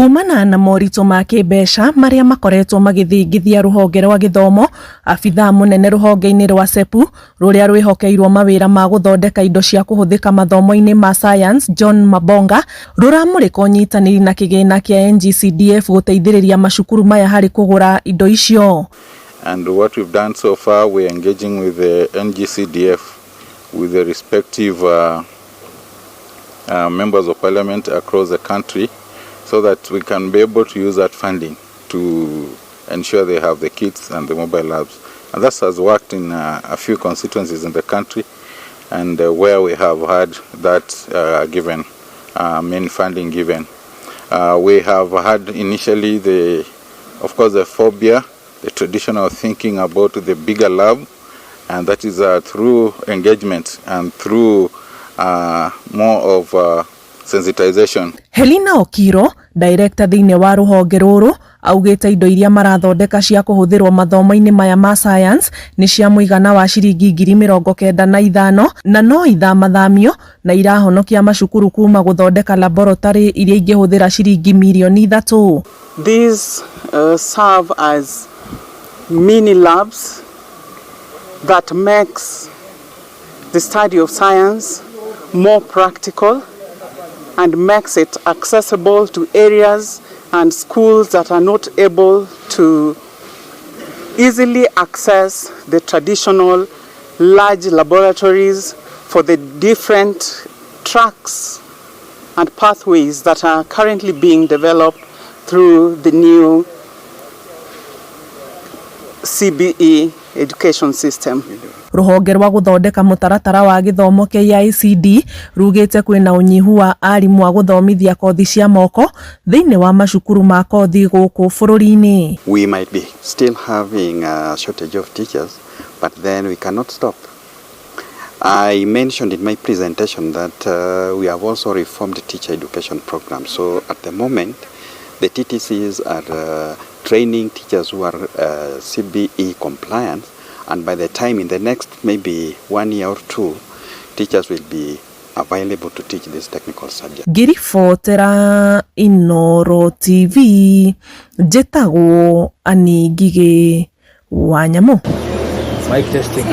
Kumana na morito ma kĩmbeca maria makoretwo magithingithia ruhonge rwa githomo, abitha munene ruhonge-ini rwa SEPU ruria rwihokeirwo mawira ma gũthondeka indo cia kuhuthika mathomo-ini ma science, John Mabonga, ruramurika unyitaniri na kigina kia NGCDF guteithiriria macukuru maya hari kugura indo icio. And what we've done so far, we're engaging with the NGCDF, with the respective members of parliament across the country, so that we can be able to use that funding to ensure they have the kits and the mobile labs. And that has worked in a few constituencies in the country, and where we have had that given, main funding given. We have had initially the phobia, the traditional thinking about the bigger lab, and that is through engagement and through more of sensitization. Helena Okiro, director thiine wa ruhonge ruru, augite indo iria marathondeka cia kuhuthirwo mathomo-ini maya ma science ni cia muigana wa ciringi 95,000 na no ithamathamio na irahonokia macukuru kuma guthondeka laboratory iria ingihuthira ciringi milioni 3. These serve as mini labs that makes the study of science more practical and makes it accessible to areas and schools that are not able to easily access the traditional large laboratories for the different tracks and pathways that are currently being developed through the new CBE education system. Ruhonge rwa gũthondeka mũtaratara wa githomo KICD rugite kwina unyihu wa arimu a guthomithia kothi cia moko thiine wa macukuru ma kothi guku bururi-ini. We might be still having a shortage of teachers, but then we cannot stop. I mentioned in my presentation that we have also reformed the teacher education program. So at the moment, the TTCs are training teachers who are CBE compliant, and by the time in the next maybe 1 year or 2, teachers will be available to teach this technical subject. Girifotera Inoro TV, Jetago Ani Gige Wanyamo. Mic testing.